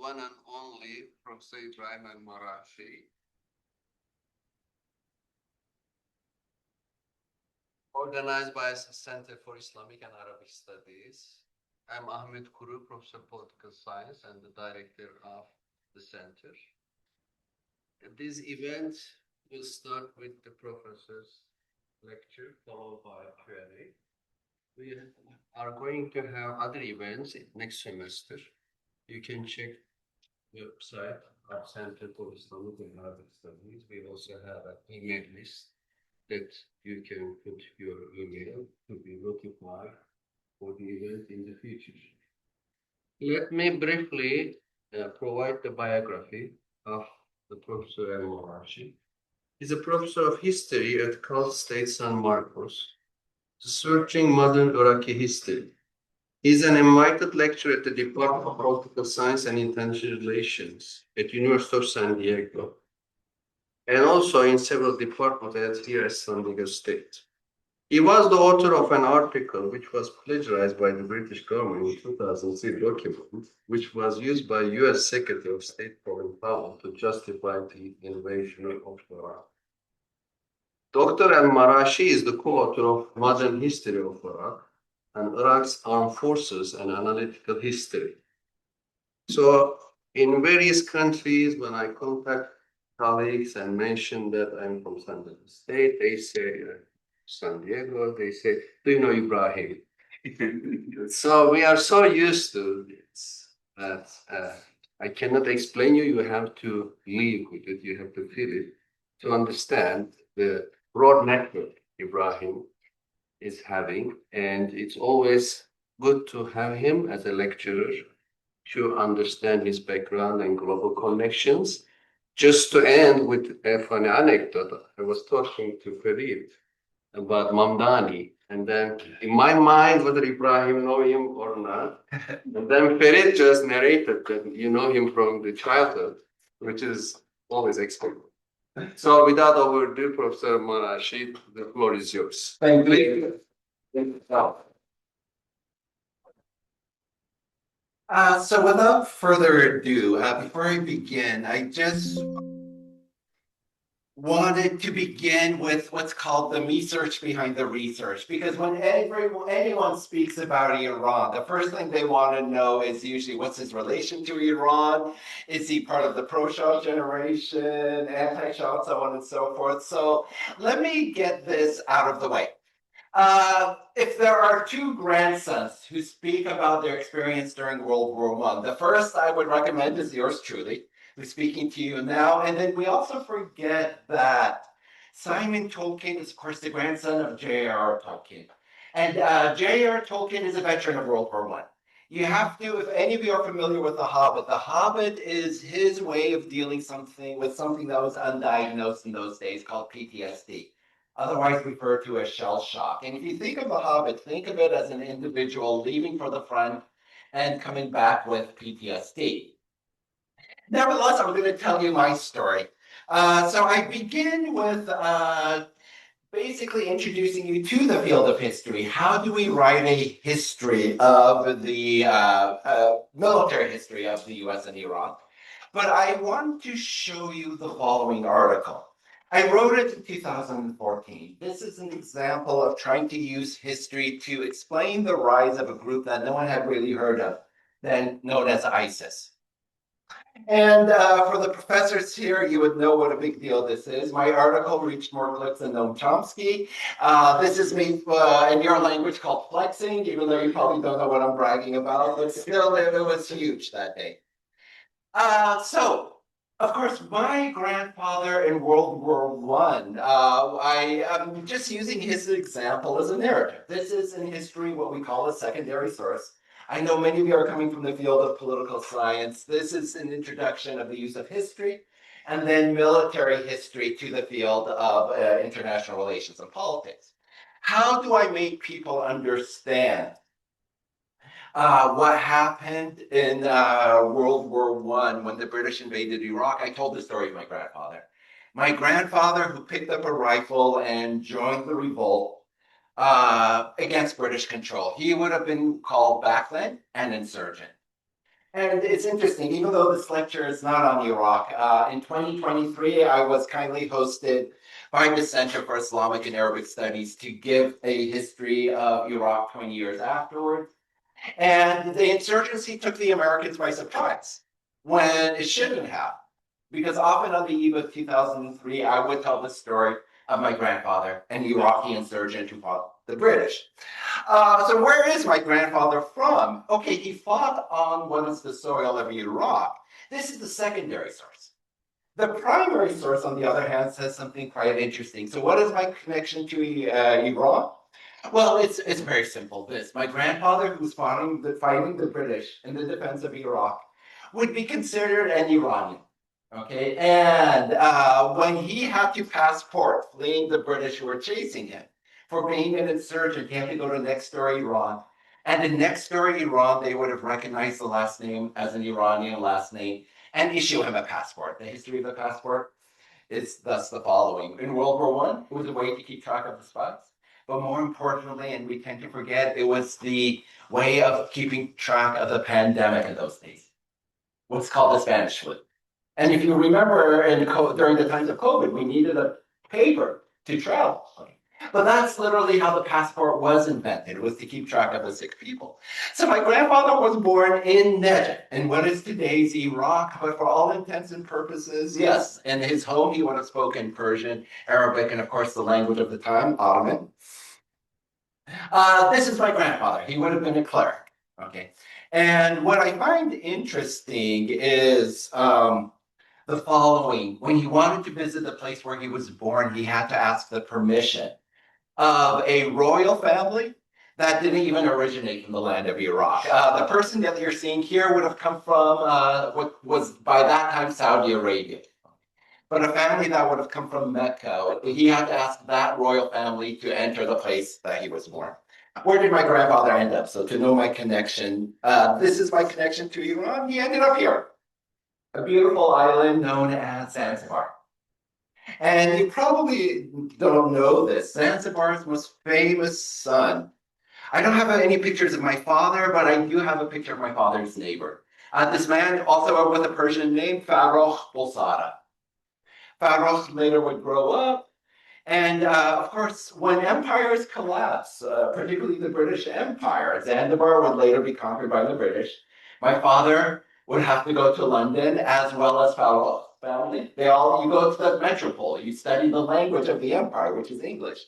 one and only Professor Ibrahim Al-Marashi, organized by Center for Islamic and Arabic Studies. I'm Ahmet Kuru, Professor of Political Science and the Director of the Center. This event will start with the Professor's lecture, followed by a Q&A. We are going to have other events next semester. You can check the website of Center for Islamic and Arabic Studies. We also have an email list that you can put your email to be notified for the event in the future. Let me briefly provide the biography of the Professor Al-Marashi. He's a professor of history at Cal State San Marcos, searching modern Iraqi history. He's an invited lecturer at the Department of Political Science and International Relations at University of San Diego, and also in several departments here at San Diego State. He was the author of an article which was plagiarized by the British government in 2003 document, which was used by US Secretary of State Colin Powell to justify the invasion of Iraq. Dr. Al-Marashi is the co-author of Modern History of Iraq and Iraq's Armed Forces and Analytical History. So in various countries, when I contact colleagues and mention that I'm from San Diego State, they say, San Diego, they say, do you know Ibrahim? So we are so used to this that I cannot explain you have to live with it, you have to feel it to understand the broad network Ibrahim is having, and it's always good to have him as a lecturer to understand his background and global connections. Just to end with a funny anecdote, I was talking to Farid about Mamdani, and then in my mind, whether Ibrahim know him or not, and then Farid just narrated that you know him from the childhood, which is always excellent. So without overdue, Professor Marashi, the floor is yours. Thank you. So without further ado, before I begin, I just wanted to begin with what's called the research behind the research, because when anyone speaks about Iran, the first thing they want to know is usually what's his relation to Iran, is he part of the pro-Shah generation, anti-Shah, so on and so forth. So let me get this out of the way. If there are two grandsons who speak about their experience during World War I, the first I would recommend is yours truly, who's speaking to you now. And then we also forget that Simon Tolkien is, of course, the grandson of J.R.R. Tolkien. And J.R.R. Tolkien is a veteran of World War I. You have to, if any of you are familiar with The Hobbit is his way of dealing with something that was undiagnosed in those days called PTSD. Otherwise referred to as shell shock. And if you think of The Hobbit, think of it as an individual leaving for the front and coming back with PTSD. Nevertheless, I'm going to tell you my story. So I begin with basically introducing you to the field of history. How do we write a history of the military history of the US and Iran? But I want to show you the following article. I wrote it in 2014. This is an example of trying to use history to explain the rise of a group that no one had really heard of, then known as ISIS. And for the professors here, you would know what a big deal this is. My article reached more clicks than Noam Chomsky. This is me in your language called flexing, even though you probably don't know what I'm bragging about, but still it was huge that day. So, of course, my grandfather in World War I am just using his example as a narrative. This is in history what we call a secondary source. I know many of you are coming from the field of political science. This is an introduction of the use of history and then military history to the field of international relations and politics. How do I make people understand what happened in World War I when the British invaded Iraq? I told the story of my grandfather. My grandfather, who picked up a rifle and joined the revolt against British control. He would have been called back then an insurgent. And it's interesting, even though this lecture is not on Iraq, in 2023, I was kindly hosted by the Center for Islamic and Arabic Studies to give a history of Iraq 20 years afterwards. And the insurgency took the Americans by surprise when it shouldn't have. Because often on the eve of 2003, I would tell the story of my grandfather, an Iraqi insurgent who fought the British. So where is my grandfather from? Okay, he fought on what is the soil of Iraq. This is the secondary source. The primary source, on the other hand, says something quite interesting. So what is my connection to Iran? Well, it's very simple. This my grandfather, who was fighting the British in the defense of Iraq, would be considered an Iranian. Okay, and when he had to passport, fleeing the British who were chasing him for being an insurgent, he had to go to next door Iran. And in next door Iran, they would have recognized the last name as an Iranian last name and issue him a passport. The history of the passport is thus the following. In World War I, it was a way to keep track of the spies. But more importantly, and we tend to forget, it was the way of keeping track of the pandemic in those days. What's called the Spanish flu. And if you remember, during the times of COVID, we needed a paper to travel. But that's literally how the passport was invented, was to keep track of the sick people. So my grandfather was born in Najd, in what is today's Iraq, but for all intents and purposes, yes, in his home he would have spoken Persian, Arabic, and of course the language of the time, Ottoman. This is my grandfather. He would have been a cleric. Okay. And what I find interesting is the following. When he wanted to visit the place where he was born, he had to ask the permission of a royal family that didn't even originate from the land of Iraq. The person that you're seeing here would have come from what was by that time Saudi Arabia. But a family that would have come from Mecca, he had to ask that royal family to enter the place that he was born. Where did my grandfather end up? So to know my connection, this is my connection to Iran. He ended up here, a beautiful island known as Zanzibar. And you probably don't know this. Zanzibar's most famous son. I don't have any pictures of my father, but I do have a picture of my father's neighbor. This man, also with a Persian name, Farrokh Bolsada. Farrokh later would grow up. And of course, when empires collapse, particularly the British Empire, Zanzibar would later be conquered by the British. My father would have to go to London, as well as Farrokh's family. You go to the metropole, you study the language of the empire, which is English.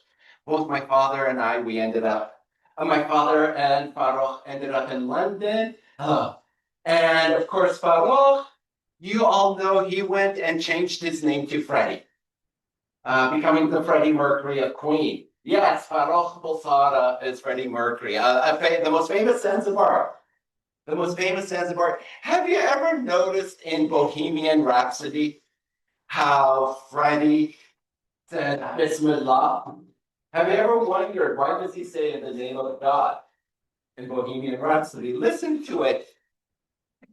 Both my father and I, my father and Farrokh ended up in London. And of course, Farrokh, you all know he went and changed his name to Freddie, becoming the Freddie Mercury of Queen. Yes, Farrokh Bolsada is Freddie Mercury, the most famous Zanzibar. The most famous Zanzibar. Have you ever noticed in Bohemian Rhapsody how Freddie said Bismillah? Have you ever wondered why does he say in the name of God in Bohemian Rhapsody? Listen to it.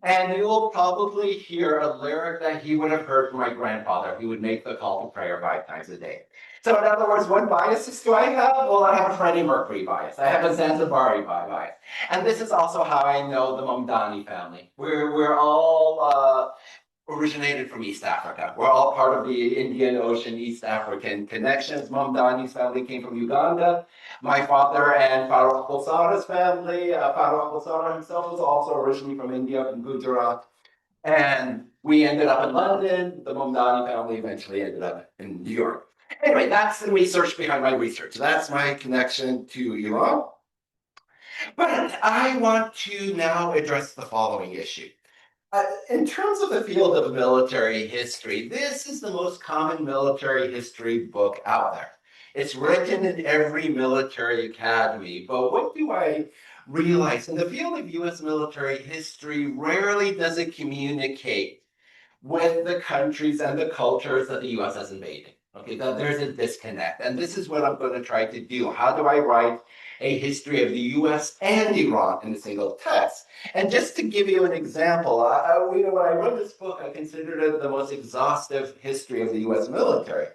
And you will probably hear a lyric that he would have heard from my grandfather. He would make the call to prayer 5 times a day. So in other words, what biases do I have? Well, I have a Freddie Mercury bias. I have a Zanzibari bias. And this is also how I know the Mamdani family. We're all originated from East Africa. We're all part of the Indian Ocean East African connections. Mamdani's family came from Uganda. My father and Farrokh Bolsada's family, Farrokh Bolsada himself was also originally from India, from Gujarat. And we ended up in London. The Mamdani family eventually ended up in New York. Anyway, that's the research behind my research. That's my connection to Iran. But I want to now address the following issue. In terms of the field of military history, this is the most common military history book out there. It's written in every military academy. But what do I realize? In the field of U.S. military history, rarely does it communicate with the countries and the cultures that the U.S. has invaded. Okay, there's a disconnect. And this is what I'm going to try to do. How do I write a history of the U.S. and Iran in a single text? And just to give you an example, when I wrote this book, I considered it the most exhaustive history of the U.S. military.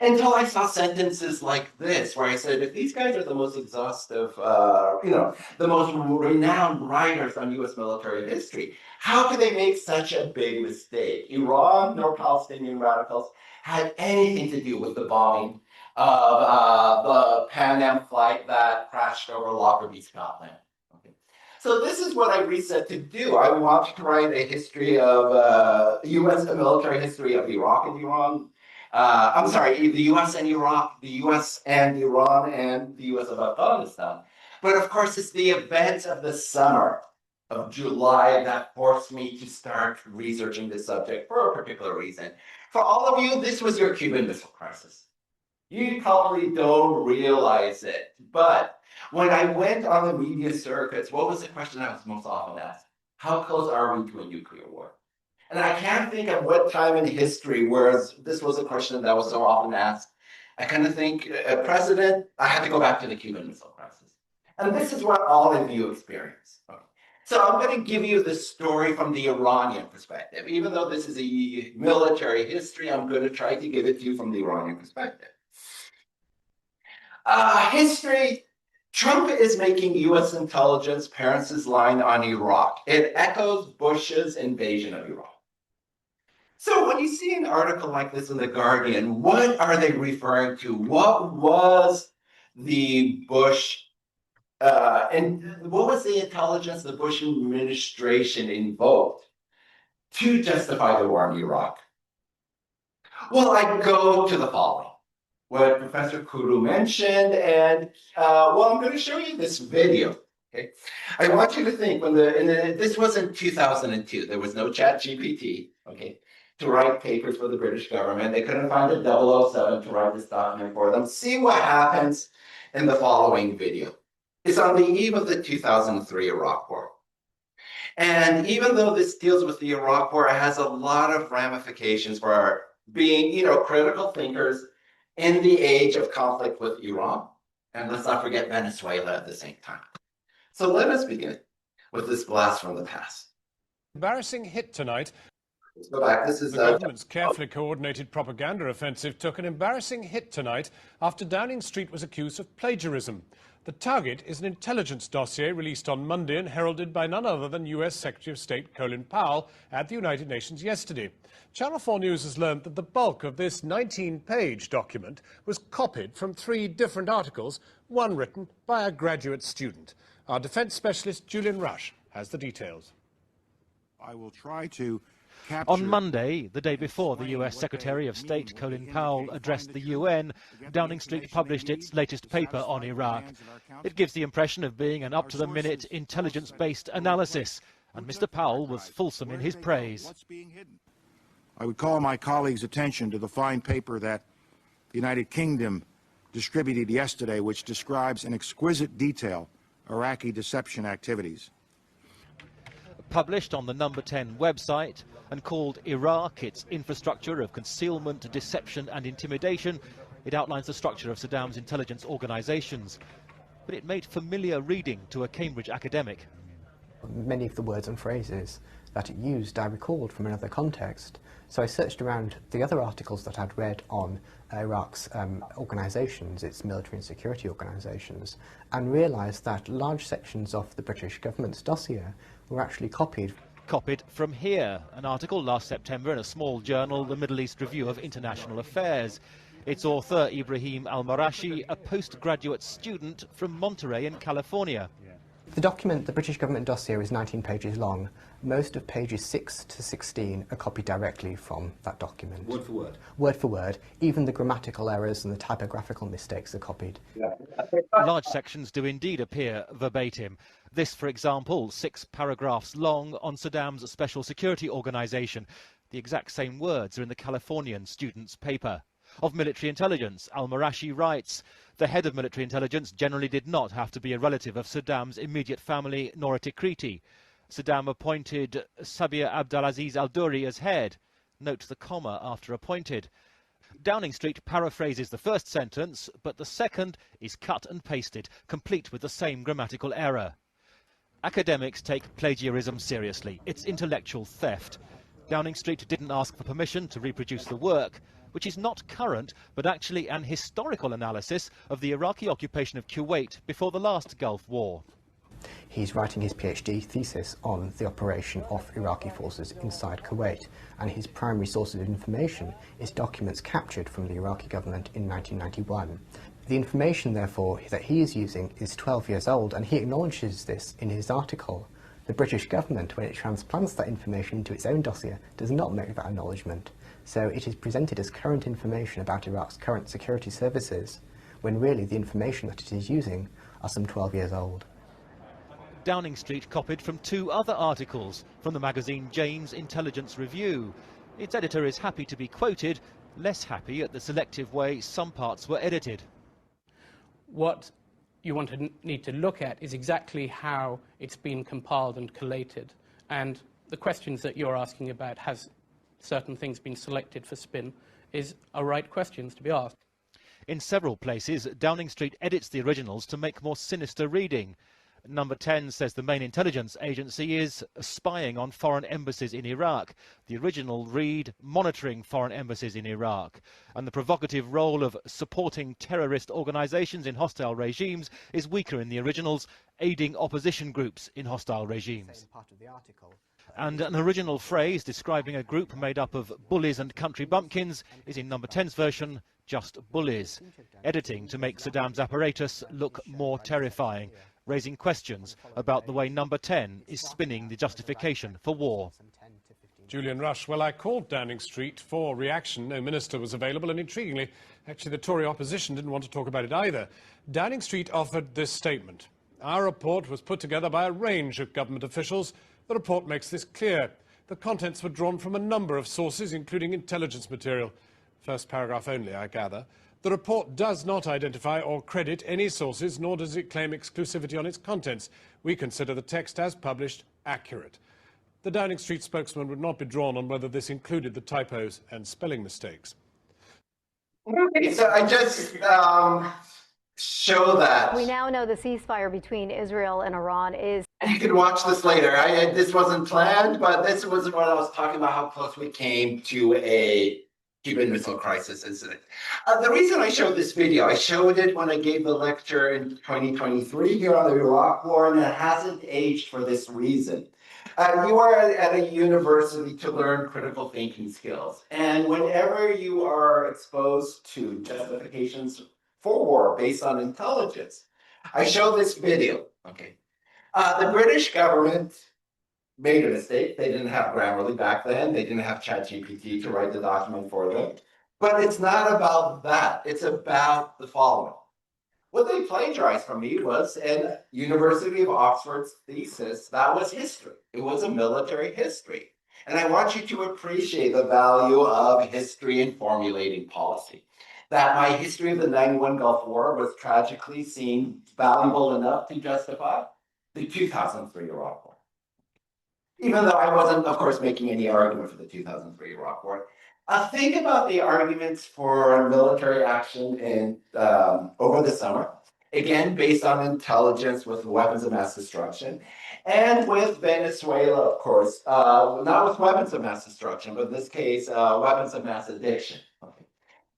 Until I saw sentences like this, where I said, if these guys are the most exhaustive, the most renowned writers on US military history, how could they make such a big mistake? Iran nor Palestinian radicals had anything to do with the bombing of the Pan Am flight that crashed over Lockerbie, Scotland. Okay. So this is what I reset to do. I wanted to write a history of US military history of Iraq and Iran. I'm sorry, the US and Iraq, the US and Iran, and the US of Afghanistan. But of course, it's the events of the summer of July that forced me to start researching this subject for a particular reason. For all of you, this was your Cuban Missile Crisis. You probably don't realize it, but when I went on the media circuits, what was the question I was most often asked? How close are we to a nuclear war? And I can't think of what time in history where this was a question that was so often asked. I kind of think, President, I had to go back to the Cuban Missile Crisis. And this is what all of you experience. Okay. So I'm going to give you the story from the Iranian perspective. Even though this is a military history, I'm going to try to give it to you from the Iranian perspective. History. Trump is making US intelligence parents his line on Iraq. It echoes Bush's invasion of Iraq. So when you see an article like this in The Guardian, what are they referring to? What was the Bush and what was the intelligence the Bush administration invoked to justify the war in Iraq? Well, I go to the following. What Professor Kuru mentioned, and I'm going to show you this video. Okay, I want you to think this was in 2002. There was no ChatGPT. Okay, to write papers for the British government, they couldn't find a 007 to write this document for them. See what happens in the following video. It's on the eve of the 2003 Iraq War. And even though this deals with the Iraq War, it has a lot of ramifications for being, critical thinkers in the age of conflict with Iran. And let's not forget Venezuela at the same time. So let us begin with this blast from the past. Embarrassing hit tonight. Let's go back. This is the government's carefully coordinated propaganda offensive took an embarrassing hit tonight after Downing Street was accused of plagiarism. The target is an intelligence dossier released on Monday and heralded by none other than US Secretary of State Colin Powell at the United Nations yesterday. Channel 4 News has learned that the bulk of this 19-page document was copied from 3 different articles, one written by a graduate student. Our defence specialist Julian Rush has the details. I will try to On Monday, the day before the US Secretary of State Colin Powell addressed the UN, Downing Street published its latest paper on Iraq. It gives the impression of being an up-to-the-minute intelligence-based analysis, and Mr. Powell was fulsome in his praise. I would call my colleagues' attention to the fine paper that the United Kingdom distributed yesterday, which describes in exquisite detail Iraqi deception activities. Published on the Number 10 website and called Iraq, its infrastructure of concealment, deception and intimidation, it outlines the structure of Saddam's intelligence organizations. But it made familiar reading to a Cambridge academic. Many of the words and phrases that it used I recalled from another context. So I searched around the other articles that I'd read on Iraq's organisations, its military and security organisations, and realised that large sections of the British government's dossier were actually copied. Copied from here, an article last September in a small journal, the Middle East Review of International Affairs. Its author, Ibrahim Al-Marashi, a postgraduate student from Monterey in California. The document, the British government dossier, is 19 pages long. Most of pages 6 to 16 are copied directly from that document. Word for word? Word for word. Even the grammatical errors and the typographical mistakes are copied. Large sections do indeed appear verbatim. This, for example, 6 paragraphs long on Saddam's special security organization. The exact same words are in the Californian student's paper. Of military intelligence, Al-Marashi writes, the head of military intelligence generally did not have to be a relative of Saddam's immediate family nor a Tikriti. Saddam appointed Sabir Abdulaziz al-Duri as head. Note the comma after appointed. Downing Street paraphrases the first sentence, but the second is cut and pasted, complete with the same grammatical error. Academics take plagiarism seriously. It's intellectual theft. Downing Street didn't ask for permission to reproduce the work, which is not current, but actually an historical analysis of the Iraqi occupation of Kuwait before the last Gulf War. He's writing his PhD thesis on the operation of Iraqi forces inside Kuwait, and his primary source of information is documents captured from the Iraqi government in 1991. The information, therefore, that he is using is 12 years old, and he acknowledges this in his article. The British government, when it transplants that information into its own dossier, does not make that acknowledgement. So it is presented as current information about Iraq's current security services, when really the information that it is using are some 12 years old. Downing Street copied from two other articles from the magazine Jane's Intelligence Review. Its editor is happy to be quoted, less happy at the selective way some parts were edited. What you need to look at is exactly how it's been compiled and collated. And the questions that you're asking about, has certain things been selected for spin, are right questions to be asked. In several places, Downing Street edits the originals to make more sinister reading. Number 10 says the main intelligence agency is spying on foreign embassies in Iraq. The original read monitoring foreign embassies in Iraq. And the provocative role of supporting terrorist organisations in hostile regimes is weaker in the originals, aiding opposition groups in hostile regimes. And an original phrase describing a group made up of bullies and country bumpkins is in number 10's version just bullies. Editing to make Saddam's apparatus look more terrifying, raising questions about the way number 10 is spinning the justification for war. Julian Rush. Well, I called Downing Street for reaction. No minister was available, and intriguingly, actually the Tory opposition didn't want to talk about it either. Downing Street offered this statement. Our report was put together by a range of government officials. The report makes this clear. The contents were drawn from a number of sources, including intelligence material. First paragraph only, I gather. The report does not identify or credit any sources, nor does it claim exclusivity on its contents. We consider the text as published accurate. The Downing Street spokesman would not be drawn on whether this included the typos and spelling mistakes. Okay, so I just show that. We now know the ceasefire between Israel and Iran is... You can watch this later. This wasn't planned, but this was when I was talking about how close we came to a Cuban Missile Crisis incident. The reason I showed this video, I showed it when I gave the lecture in 2023 here on the Iraq War, and it hasn't aged for this reason. You are at a university to learn critical thinking skills, and whenever you are exposed to justifications for war based on intelligence, I show this video. Okay, the British government made a mistake. They didn't have Grammarly back then. They didn't have ChatGPT to write the document for them. But it's not about that. It's about the following. What they plagiarized from me was a University of Oxford's thesis that was history. It was a military history. And I want you to appreciate the value of history in formulating policy. That my history of the 91 Gulf War was tragically seen valuable enough to justify the 2003 Iraq War. Even though I wasn't, of course, making any argument for the 2003 Iraq War. Think about the arguments for military action in over the summer, again, based on intelligence with weapons of mass destruction, and with Venezuela, of course, not with weapons of mass destruction, but in this case, weapons of mass addiction. Okay.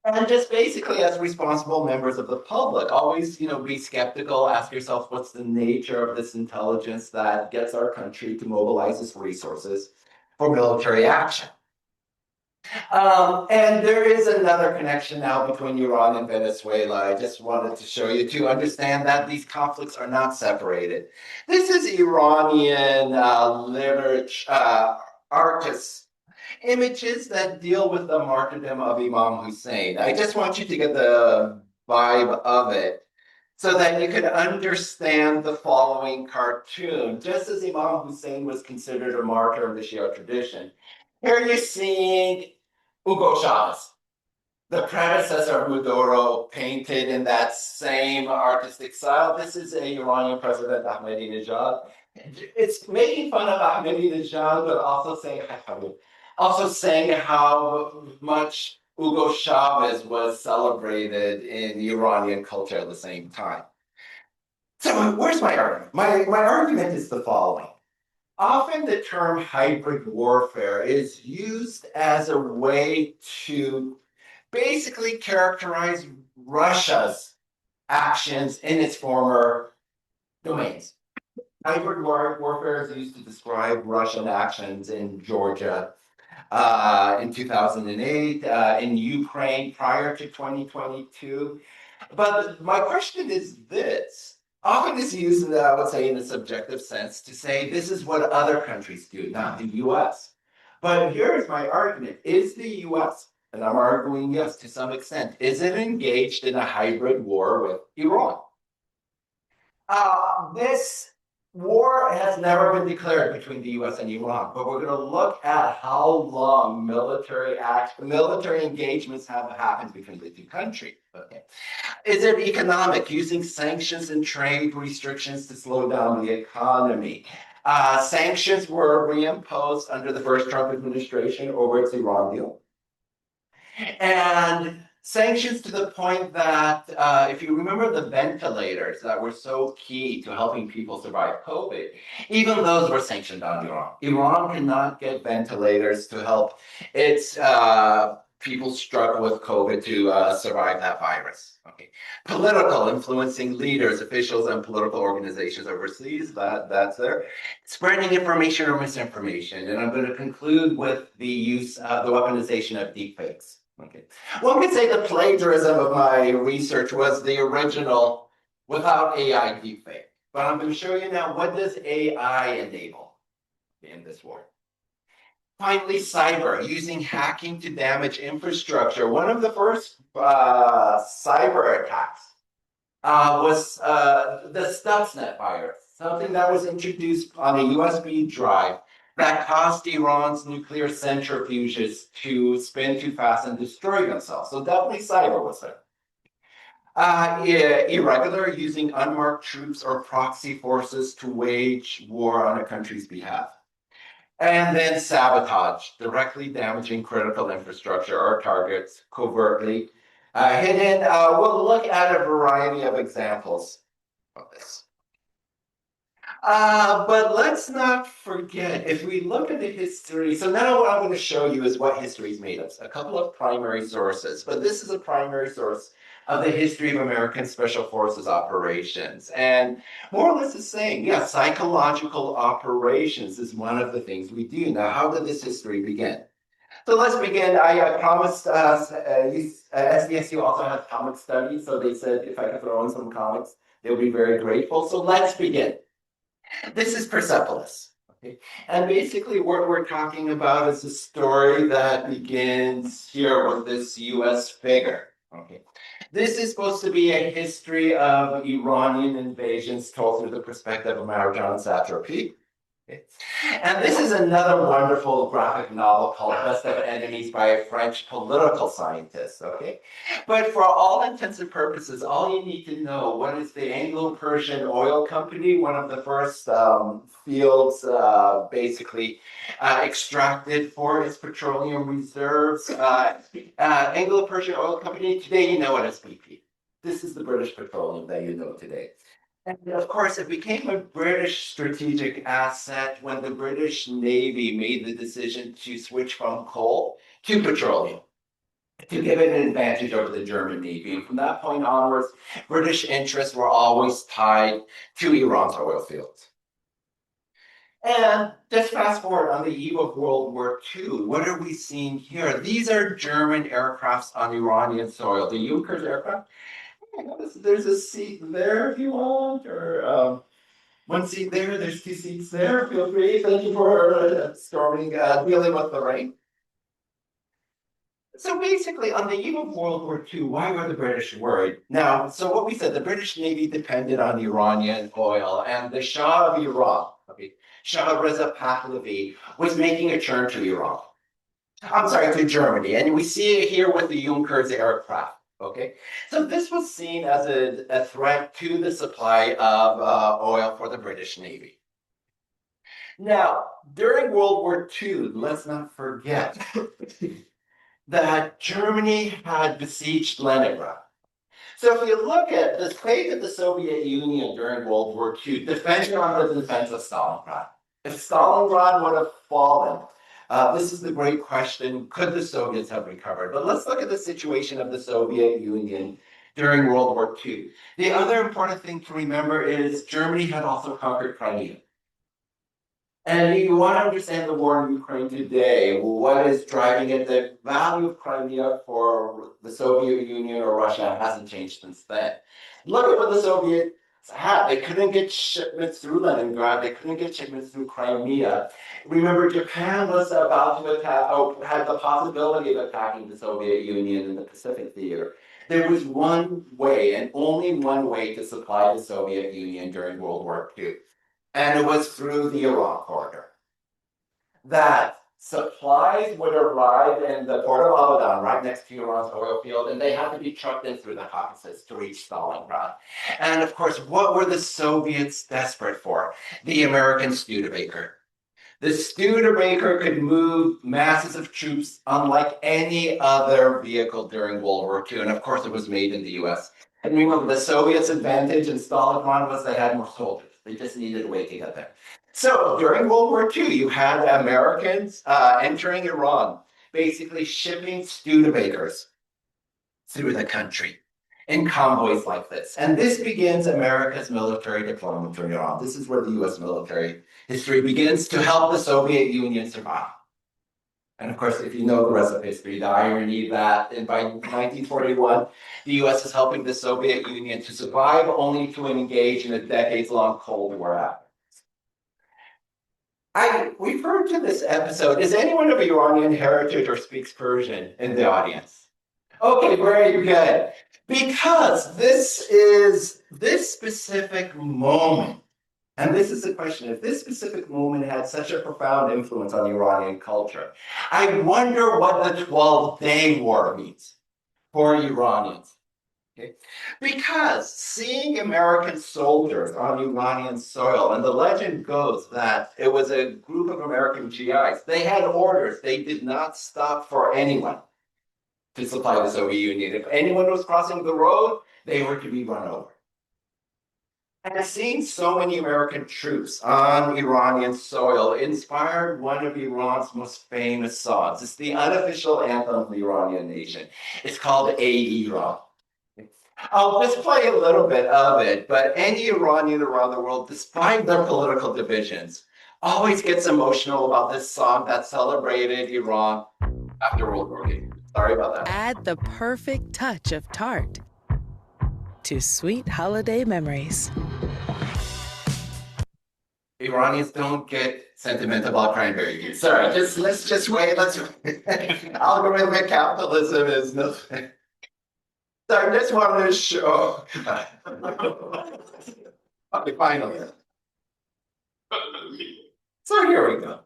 And just basically, as responsible members of the public, always, be skeptical, ask yourself, what's the nature of this intelligence that gets our country to mobilize its resources for military action? And there is another connection now between Iran and Venezuela. I just wanted to show you to understand that these conflicts are not separated. This is Iranian literature, artists. Images that deal with the martyrdom of Imam Hussein. I just want you to get the vibe of it so that you can understand the following cartoon. Just as Imam Hussein was considered a martyr of the Shia tradition, here you're seeing Hugo Chavez, the predecessor of Maduro, painted in that same artistic style. This is a Iranian president, Ahmadinejad. It's making fun of Ahmadinejad, but also saying how much Hugo Chavez was celebrated in Iranian culture at the same time. So where's my argument? My argument is the following. Often the term hybrid warfare is used as a way to basically characterize Russia's actions in its former domains. Hybrid warfare is used to describe Russian actions in Georgia in 2008, in Ukraine prior to 2022. But my question is this. Often it's used, I would say, in a subjective sense to say this is what other countries do, not the US. But here's my argument. Is the US, and I'm arguing yes to some extent, is it engaged in a hybrid war with Iran? This war has never been declared between the US and Iran, but we're going to look at how long military engagements have happened between the two countries. Okay. Is it economic, using sanctions and trade restrictions to slow down the economy? Sanctions were reimposed under the first Trump administration over its Iran deal. And sanctions to the point that, if you remember the ventilators that were so key to helping people survive COVID, even those were sanctioned on Iran. Iran cannot get ventilators to help its people struggle with COVID to survive that virus. Okay. Political, influencing leaders, officials, and political organizations overseas, that's there. Spreading information or misinformation. And I'm going to conclude with the use of the weaponization of deepfakes. Okay. One could say the plagiarism of my research was the original without AI deepfake. But I'm going to show you now, what does AI enable in this war? Finally, cyber, using hacking to damage infrastructure. One of the first cyber attacks was the Stuxnet virus, something that was introduced on a USB drive that caused Iran's nuclear centrifuges to spin too fast and destroy themselves. So definitely cyber was there. Irregular, using unmarked troops or proxy forces to wage war on a country's behalf. And then sabotage, directly damaging critical infrastructure or targets covertly hidden. We'll look at a variety of examples of this. But let's not forget, if we look at the history, so now what I'm going to show you is what history is made of. A couple of primary sources, but this is a primary source of the history of American Special Forces operations. And more or less the same, yeah, psychological operations is one of the things we do. Now, how did this history begin? So let's begin. I promised SDSU also has comic studies, so they said if I could throw in some comics, they would be very grateful. So let's begin. This is Persepolis. Okay? And basically what we're talking about is a story that begins here with this US figure. Okay. This is supposed to be a history of Iranian invasions told through the perspective of Marjan Satrapi. Okay. And this is another wonderful graphic novel called Best of Enemies by a French political scientist. Okay, but for all intents and purposes, all you need to know, what is the Anglo-Persian Oil Company, one of the first fields basically extracted for its petroleum reserves. Anglo-Persian Oil Company, today you know it as BP. This is the British Petroleum that you know today. And of course, it became a British strategic asset when the British Navy made the decision to switch from coal to petroleum to give it an advantage over the German Navy. And from that point onwards, British interests were always tied to Iran's oil fields. And just fast forward on the eve of World War II, what are we seeing here? These are German aircrafts on Iranian soil. The Junkers aircraft. There's a seat there if you want, or one seat there, there's two seats there. Feel free. Thank you for storming, dealing with the rain. So basically, on the eve of World War II, why were the British worried? Now, so what we said, the British Navy depended on Iranian oil, and the Shah of Iran, Shah Reza Pahlavi, was making a turn to Iran. I'm sorry, to Germany, and we see it here with the Junkers aircraft. Okay, so this was seen as a threat to the supply of oil for the British Navy. Now, during World War II, let's not forget that Germany had besieged Leningrad. So if you look at the fate of the Soviet Union during World War II, depended on the defense of Stalingrad. If Stalingrad would have fallen, This is the great question, could the Soviets have recovered? But let's look at the situation of the Soviet Union during World War II. The other important thing to remember is Germany had also conquered Crimea. And you want to understand the war in Ukraine today, what is driving it? The value of Crimea for the Soviet Union or Russia hasn't changed since then. Look at what the Soviets had. They couldn't get shipments through Leningrad. They couldn't get shipments through Crimea. Remember, Japan was about to attack, had the possibility of attacking the Soviet Union in the Pacific theater. There was one way, and only one way, to supply the Soviet Union during World War II. And it was through the Iran corridor. That supplies would arrive in the port of Abadan, right next to Iran's oil field, and they had to be trucked in through the Caucasus to reach Stalingrad. And of course, what were the Soviets desperate for? The American Studebaker. The Studebaker could move masses of troops unlike any other vehicle during World War II, and of course it was made in the US. And remember, the Soviets' advantage in Stalingrad was they had more soldiers. They just needed a way to get there. So during World War II, you had Americans entering Iran, basically shipping Studebakers through the country in convoys like this. And this begins America's military deployment in Iran. This is where the US military history begins to help the Soviet Union survive. And of course, if you know the rest of history, the irony that by 1941, the US is helping the Soviet Union to survive, only to engage in a decades-long Cold War after. I referred to this episode. Is anyone of Iranian heritage or speaks Persian in the audience? Okay, very good. Because this specific moment, and this is the question, if this specific moment had such a profound influence on Iranian culture, I wonder what the 12-day war means for Iranians. Okay? Because seeing American soldiers on Iranian soil, and the legend goes that it was a group of American GIs, they had orders, they did not stop for anyone to supply the Soviet Union. If anyone was crossing the road, they were to be run over. And seeing so many American troops on Iranian soil inspired one of Iran's most famous songs. It's the unofficial anthem of the Iranian nation. It's called Ey Iran. I'll just play a little bit of it, but any Iranian around the world, despite their political divisions, always gets emotional about this song that celebrated Iran after World War II. Sorry about that. Add the perfect touch of tart to sweet holiday memories. Iranians don't get sentimental about cranberry juice. Sorry, let's just wait. Algorithmic capitalism is nothing. So I just wanted to show. Okay, finally. So here we go.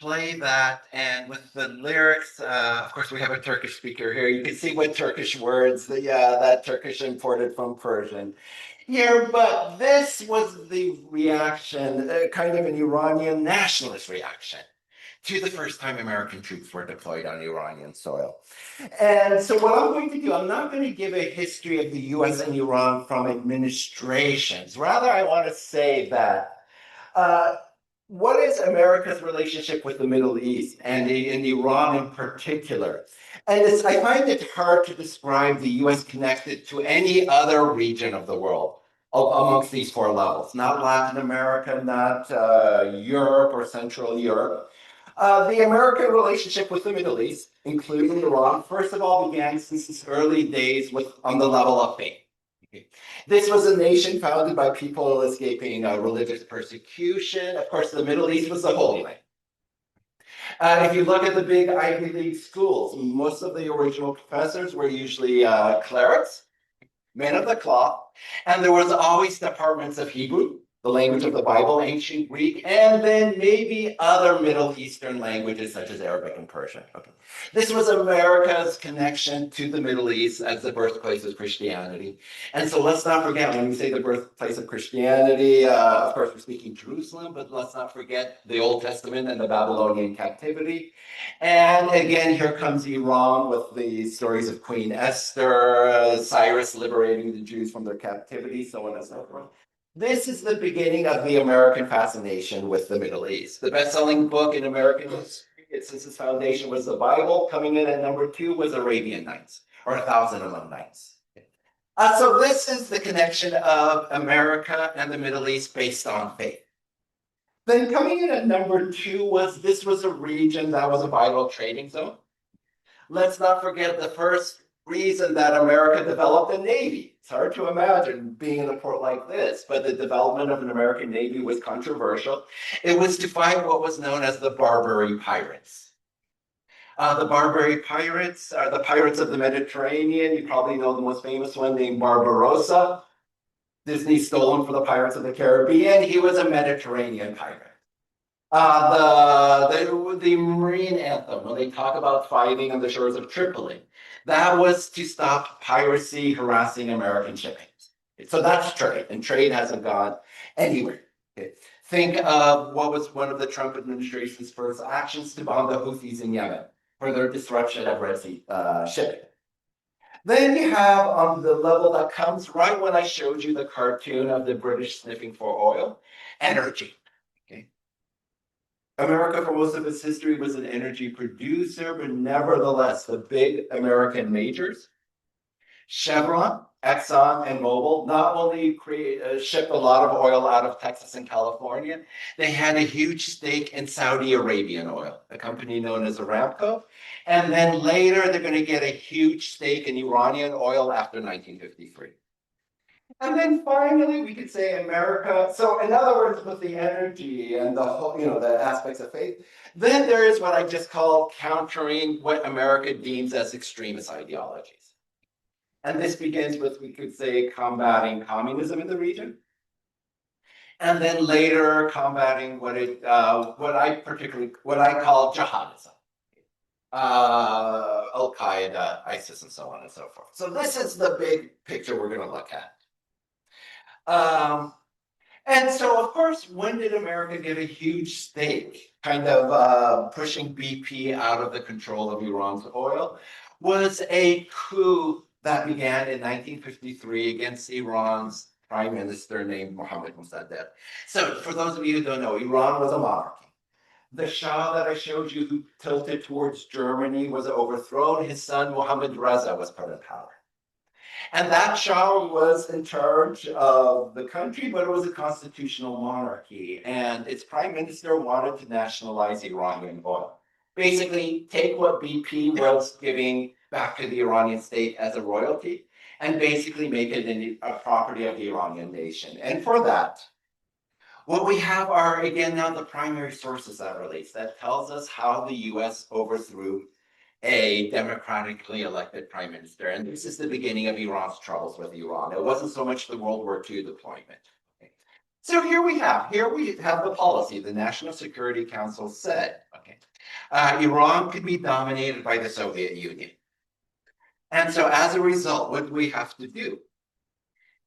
play that, and with the lyrics, of course, we have a Turkish speaker here. You can see what Turkish words, that Turkish imported from Persian here, but this was the reaction, kind of an Iranian nationalist reaction to the first time American troops were deployed on Iranian soil. And so what I'm going to do, I'm not going to give a history of the US and Iran from administrations. Rather, I want to say that what is America's relationship with the Middle East and in Iran in particular? And I find it hard to describe the US connected to any other region of the world amongst these four levels, not Latin America, not Europe or Central Europe. The American relationship with the Middle East, including Iran, first of all began since its early days on the level of faith. This was a nation founded by people escaping religious persecution. Of course, the Middle East was the Holy Land. If you look at the big Ivy League schools, most of the original professors were usually clerics, men of the cloth, and there was always departments of Hebrew, the language of the Bible, ancient Greek, and then maybe other Middle Eastern languages such as Arabic and Persian. Okay. This was America's connection to the Middle East as the birthplace of Christianity. And so let's not forget, when we say the birthplace of Christianity, of course we're speaking Jerusalem, but let's not forget the Old Testament and the Babylonian captivity. And again, here comes Iran with the stories of Queen Esther, Cyrus liberating the Jews from their captivity, so on and so forth. This is the beginning of the American fascination with the Middle East. The best-selling book in American history since its foundation was the Bible. Coming in at number 2 was Arabian Nights, or 1,001 Nights. So this is the connection of America and the Middle East based on faith. Then coming in at number 2 was a region that was a vital trading zone. Let's not forget the first reason that America developed a navy. It's hard to imagine being in a port like this, but the development of an American navy was controversial. It was to fight what was known as the Barbary pirates. The Barbary pirates are the pirates of the Mediterranean. You probably know the most famous one named Barbarossa. Disney stole him for the Pirates of the Caribbean. He was a Mediterranean pirate. The Marine anthem, when they talk about fighting on the shores of Tripoli, that was to stop piracy harassing American shipping. So that's trade, and trade hasn't gone anywhere. Okay. Think of what was one of the Trump administration's first actions to bomb the Houthis in Yemen for their disruption of Red Sea shipping. Then you have on the level that comes right when I showed you the cartoon of the British sniffing for oil, energy. Okay. America, for most of its history, was an energy producer, but nevertheless, the big American majors, Chevron, Exxon, and Mobil, not only shipped a lot of oil out of Texas and California, they had a huge stake in Saudi Arabian oil, a company known as Aramco. And then later, they're going to get a huge stake in Iranian oil after 1953. And then finally, we could say America. So in other words, with the energy and the whole, the aspects of faith, then there is what I just call countering what America deems as extremist ideologies. And this begins with, we could say, combating communism in the region. And then later combating what I call jihadism. Al-Qaeda, ISIS, and so on and so forth. So this is the big picture we're going to look at. And so, of course, when did America get a huge stake, kind of pushing BP out of the control of Iran's oil? Was a coup that began in 1953 against Iran's prime minister named Mohammad Mossadegh. So for those of you who don't know, Iran was a monarchy. The Shah that I showed you, who tilted towards Germany, was overthrown. His son, Mohammad Reza, was put in power. And that Shah was in charge of the country, but it was a constitutional monarchy. And its prime minister wanted to nationalize Iranian oil. Basically, take what BP was giving back to the Iranian state as a royalty, and basically make it a property of the Iranian nation. And for that, what we have are, again, now the primary sources that relates, that tells us how the US overthrew a democratically elected prime minister. And this is the beginning of Iran's troubles with Iran. It wasn't so much the World War II deployment. Okay. So here we have the policy. The National Security Council said, okay, Iran could be dominated by the Soviet Union. And so as a result, what do we have to do?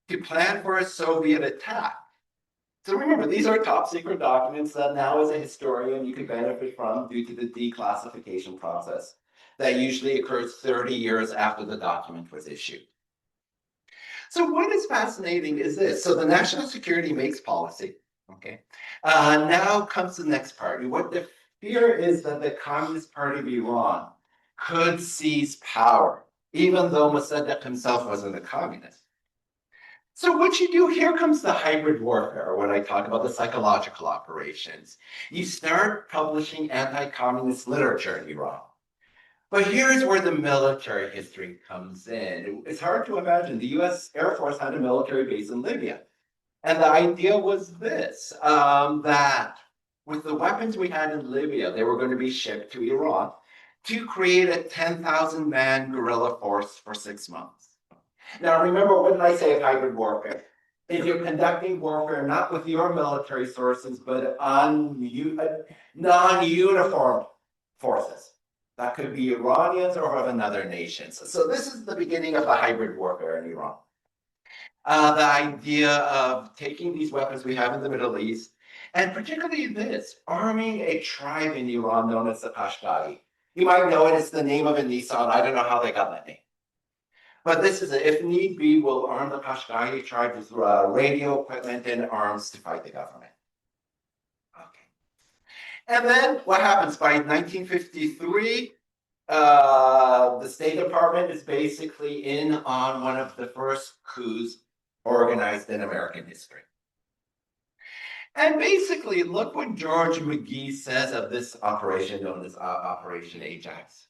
To plan for a Soviet attack. So remember, these are top secret documents that now as a historian you can benefit from due to the declassification process that usually occurs 30 years after the document was issued. So what is fascinating is this. So the national security makes policy, okay? Now comes the next part. What the fear is that the Communist Party of Iran could seize power, even though Mossadegh himself wasn't a communist. So what you do, here comes the hybrid warfare, when I talk about the psychological operations. You start publishing anti-communist literature in Iran. But here's where the military history comes in. It's hard to imagine. The US Air Force had a military base in Libya. And the idea was this, that with the weapons we had in Libya, they were going to be shipped to Iran to create a 10,000-man guerrilla force for 6 months. Now, remember, what did I say of hybrid warfare? If you're conducting warfare not with your military sources, but on non-uniformed forces. That could be Iranians or of another nation. So this is the beginning of the hybrid warfare in Iran. The idea of taking these weapons we have in the Middle East, and particularly this, arming a tribe in Iran known as the Qashqai. You might know it as the name of a Nissan. I don't know how they got that name. But this is, if need be, we'll arm the Qashqai tribe with radio equipment and arms to fight the government. Okay. And then what happens? By 1953, the State Department is basically in on one of the first coups organized in American history. And basically, look what George McGee says of this operation known as Operation Ajax.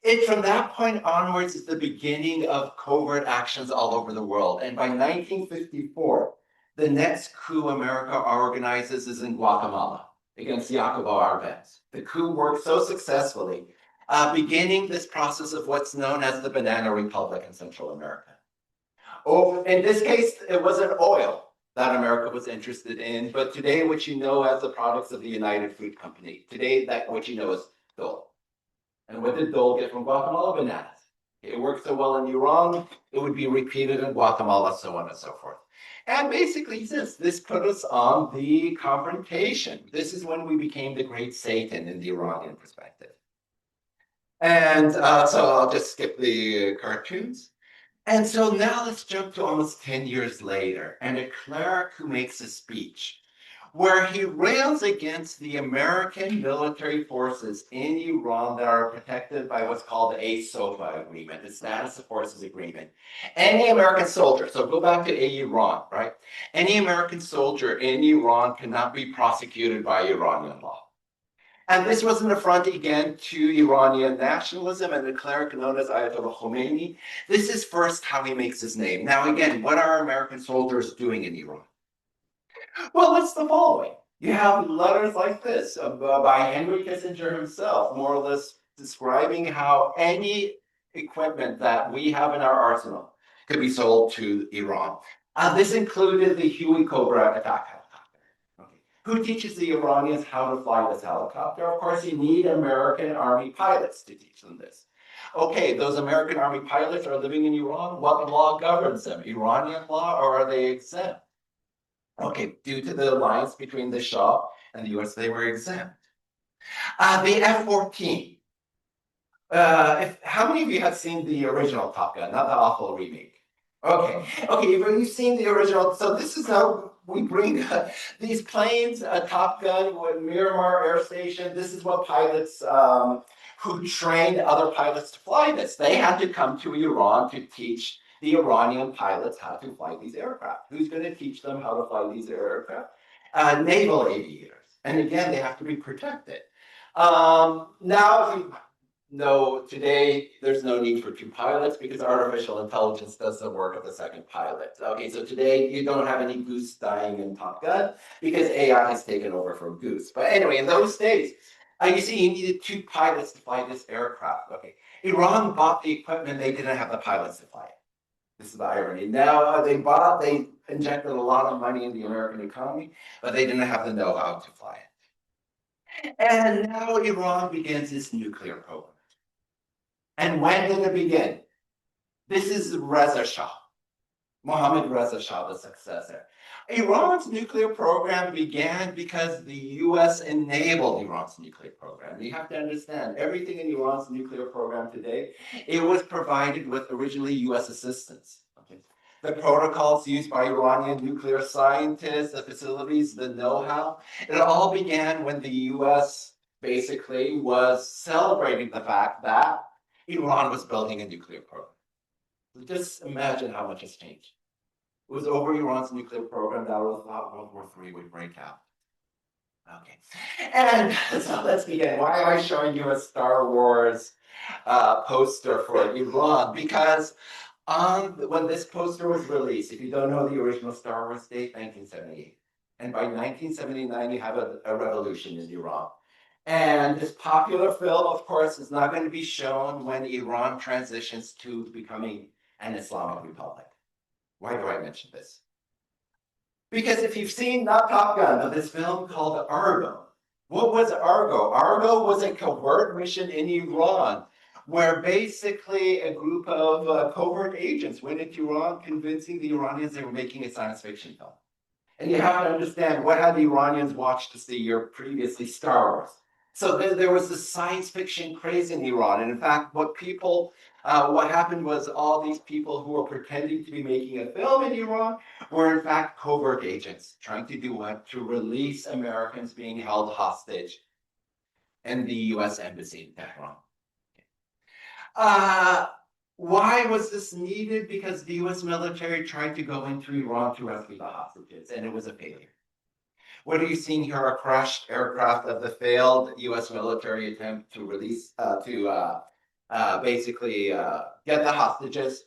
It, from that point onwards, is the beginning of covert actions all over the world. And by 1954, the next coup America organizes is in Guatemala against Jacobo Arbenz. The coup worked so successfully, beginning this process of what's known as the Banana Republic in Central America. Oh, in this case, it wasn't oil that America was interested in, but today what you know as the products of the United Fruit Company. Today, that what you know is dole. And what did dole get from Guatemala? Bananas. It worked so well in Iran, it would be repeated in Guatemala, so on and so forth. And basically, this put us on the confrontation. This is when we became the great Satan in the Iranian perspective. And so I'll just skip the cartoons. And so now let's jump to almost 10 years later, and a cleric who makes a speech where he rails against the American military forces in Iran that are protected by what's called the SOFA agreement, the Status of Forces Agreement. Any American soldier, so go back to Iran, right? Any American soldier in Iran cannot be prosecuted by Iranian law. And this was an affront again to Iranian nationalism and the cleric known as Ayatollah Khomeini. This is first how he makes his name. Now, again, what are American soldiers doing in Iran? Well, it's the following. You have letters like this by Henry Kissinger himself, more or less describing how any equipment that we have in our arsenal could be sold to Iran. This included the Huey Cobra attack helicopter. Okay. Who teaches the Iranians how to fly this helicopter? Of course, you need American Army pilots to teach them this. Okay, those American Army pilots are living in Iran. What law governs them? Iranian law, or are they exempt? Okay, due to the alliance between the Shah and the US, they were exempt. The F-14. How many of you have seen the original Top Gun, not the awful remake? Okay, but you've seen the original. So this is how we bring these planes, Top Gun, with Miramar Air Station. This is what pilots who trained other pilots to fly this. They had to come to Iran to teach the Iranian pilots how to fly these aircraft. Who's going to teach them how to fly these aircraft? Naval aviators. And again, they have to be protected. Now, if you know, today, there's no need for two pilots because artificial intelligence does the work of the second pilot. Okay, so today, you don't have any goose dying in Top Gun because AI has taken over from goose. But anyway, in those days, you see, you needed two pilots to fly this aircraft. Okay, Iran bought the equipment, they didn't have the pilots to fly it. This is the irony. Now they injected a lot of money in the American economy, but they didn't have the know-how to fly it. And now Iran begins its nuclear program. And when did it begin? This is Reza Shah, Mohammad Reza Shah, the successor. Iran's nuclear program began because the US enabled Iran's nuclear program. You have to understand, everything in Iran's nuclear program today, it was provided with originally US assistance. Okay? The protocols used by Iranian nuclear scientists, the facilities, the know-how, it all began when the US basically was celebrating the fact that Iran was building a nuclear program. Just imagine how much has changed. It was over Iran's nuclear program that was thought World War III would break out. Okay, and so let's begin. Why am I showing you a Star Wars poster for Iran? Because when this poster was released, if you don't know the original Star Wars date, 1978. And by 1979, you have a revolution in Iran. And this popular film, of course, is not going to be shown when Iran transitions to becoming an Islamic republic. Why do I mention this? Because if you've seen, not Top Gun, but this film called Argo, what was Argo? Argo was a covert mission in Iran where basically a group of covert agents went into Iran convincing the Iranians they were making a science fiction film. And you have to understand, what had the Iranians watched the year previously? Star Wars. So there was this science fiction craze in Iran. And in fact, what happened was all these people who were pretending to be making a film in Iran were in fact covert agents trying to do what? To release Americans being held hostage in the US embassy in Tehran. Why was this needed? Because the US military tried to go into Iran to rescue the hostages, and it was a failure. What are you seeing here? A crashed aircraft of the failed US military attempt to release, basically get the hostages.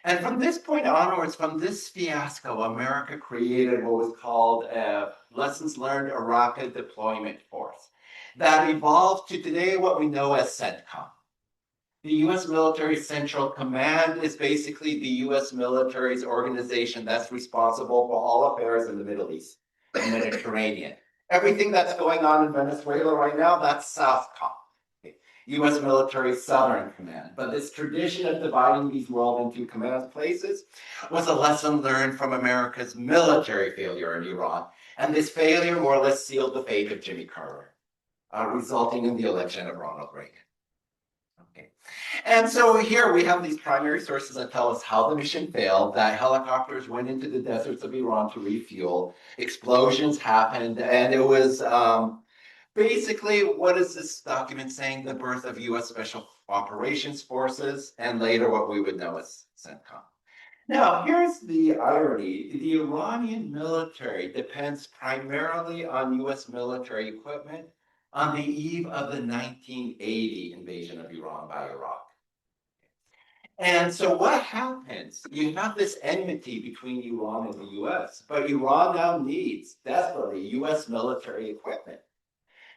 And from this point onwards, from this fiasco, America created what was called a Lessons Learned Iraq Deployment Force that evolved to today what we know as CENTCOM. The US Military Central Command is basically the US military's organization that's responsible for all affairs in the Middle East, the Mediterranean. Everything that's going on in Venezuela right now, that's SOUTHCOM. US Military Southern Command. But this tradition of dividing these world into command places was a lesson learned from America's military failure in Iran. And this failure more or less sealed the fate of Jimmy Carter, resulting in the election of Ronald Reagan. Okay. And so here we have these primary sources that tell us how the mission failed, that helicopters went into the deserts of Iran to refuel, explosions happened, and it was basically, what is this document saying? The birth of US Special Operations Forces, and later what we would know as CENTCOM. Now, here's the irony. The Iranian military depends primarily on US military equipment on the eve of the 1980 invasion of Iran by Iraq. And so what happens? You have this enmity between Iran and the US, but Iran now needs desperately US military equipment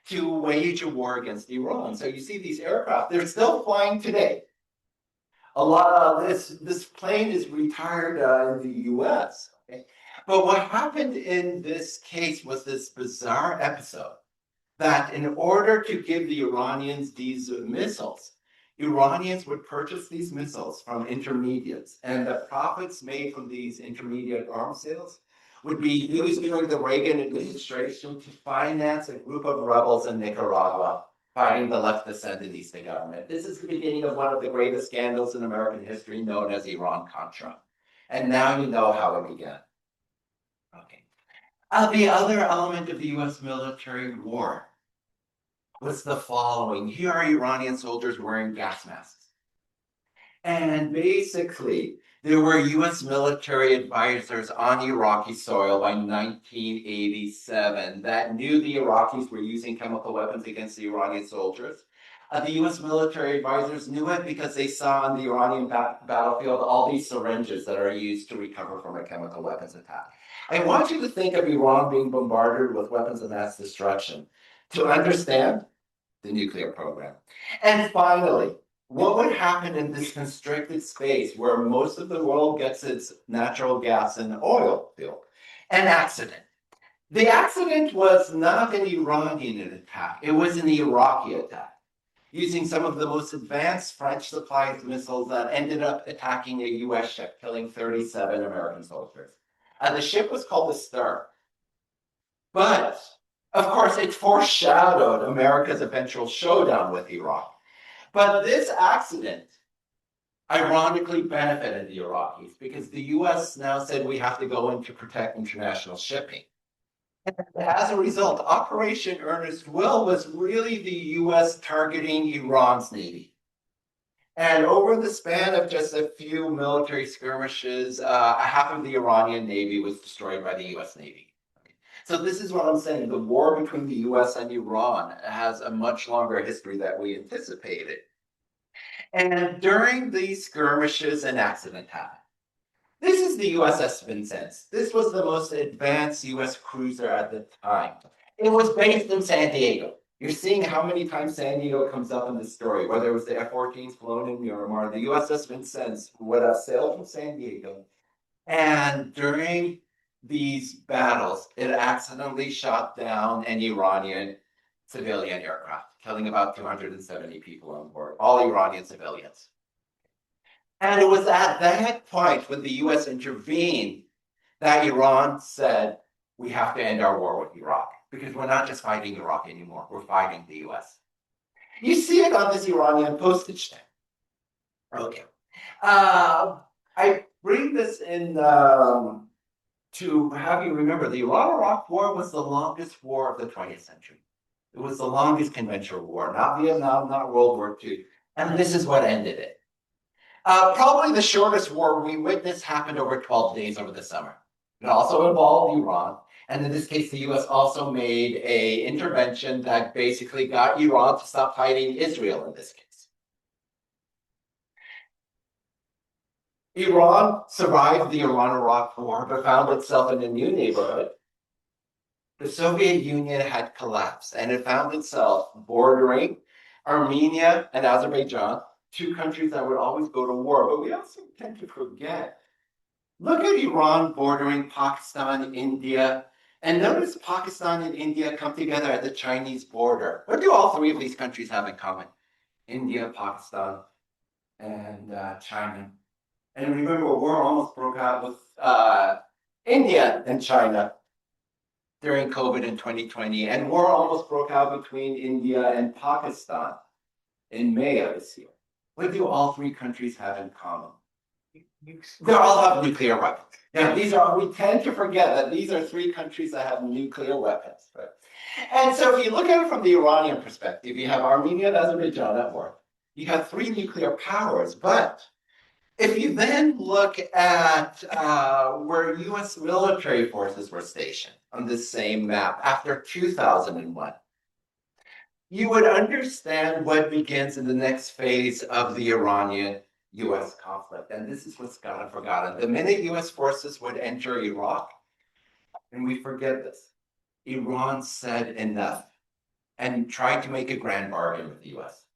to wage a war against Iran. So you see these aircraft, they're still flying today. A lot of this plane is retired in the US. Okay? But what happened in this case was this bizarre episode that in order to give the Iranians these missiles, Iranians would purchase these missiles from intermediates, and the profits made from these intermediate arms sales would be used during the Reagan administration to finance a group of rebels in Nicaragua fighting the leftist Sandinista government. This is the beginning of one of the greatest scandals in American history, known as Iran-Contra. And now you know how it began. Okay. The other element of the US military war was the following. Here are Iranian soldiers wearing gas masks. And basically, there were US military advisors on Iraqi soil by 1987 that knew the Iraqis were using chemical weapons against the Iranian soldiers. The US military advisors knew it because they saw on the Iranian battlefield all these syringes that are used to recover from a chemical weapons attack. I want you to think of Iran being bombarded with weapons of mass destruction to understand the nuclear program. And finally, what would happen in this constricted space where most of the world gets its natural gas and oil fuel? An accident. The accident was not an Iranian attack, it was an Iraqi attack, using some of the most advanced French supplied missiles that ended up attacking a US ship, killing 37 American soldiers. And the ship was called the Star. But, of course, it foreshadowed America's eventual showdown with Iraq. But this accident ironically benefited the Iraqis because the US now said we have to go in to protect international shipping. And as a result, Operation Earnest Will was really the US targeting Iran's Navy. And over the span of just a few military skirmishes, half of the Iranian Navy was destroyed by the US Navy. So this is what I'm saying. The war between the US and Iran has a much longer history than we anticipated. And during these skirmishes, an accident happened. This is the USS Vincennes. This was the most advanced US cruiser at the time. It was based in San Diego. You're seeing how many times San Diego comes up in the story, whether it was the F-14s flown in Miramar, the USS Vincennes would have sailed from San Diego. And during these battles, it accidentally shot down an Iranian civilian aircraft, killing about 270 people on board, all Iranian civilians. And it was at that point when the US intervened that Iran said, we have to end our war with Iraq because we're not just fighting Iraq anymore, we're fighting the US. You see it on this Iranian postage stamp. Okay. I bring this in to have you remember the Iran-Iraq War was the longest war of the 20th century. It was the longest conventional war, not Vietnam, not World War II. And this is what ended it. Probably the shortest war we witnessed happened over 12 days over the summer. It also involved Iran. And in this case, the US also made an intervention that basically got Iran to stop fighting Israel in this case. Iran survived the Iran-Iraq War, but found itself in a new neighborhood. The Soviet Union had collapsed, and it found itself bordering Armenia and Azerbaijan, two countries that would always go to war, but we also tend to forget. Look at Iran bordering Pakistan, India, and notice Pakistan and India come together at the Chinese border. What do all three of these countries have in common? India, Pakistan, and China. And remember, war almost broke out with India and China during COVID in 2020, and war almost broke out between India and Pakistan in May of this year. What do all three countries have in common? They all have nuclear weapons. Now, we tend to forget that these are three countries that have nuclear weapons, right? And so if you look at it from the Iranian perspective, you have Armenia and Azerbaijan at war. You have three nuclear powers, but if you then look at where US military forces were stationed on this same map after 2001, you would understand what begins in the next phase of the Iranian-US conflict. And this is what's gotten forgotten. The minute US forces would enter Iraq, and we forget this, Iran said enough and tried to make a grand bargain with the US.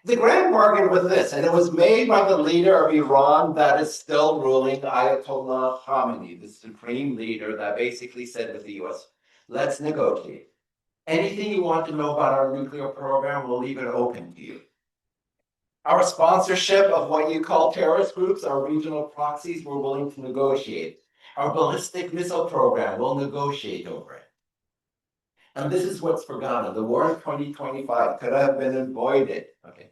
The grand bargain was this, and it was made by the leader of Iran that is still ruling, Ayatollah Khamenei, the supreme leader that basically said with the US, let's negotiate. Anything you want to know about our nuclear program, we'll leave it open to you. Our sponsorship of what you call terrorist groups, our regional proxies, we're willing to negotiate. Our ballistic missile program, we'll negotiate over it. And this is what's forgotten. The war in 2025 could have been avoided. Okay.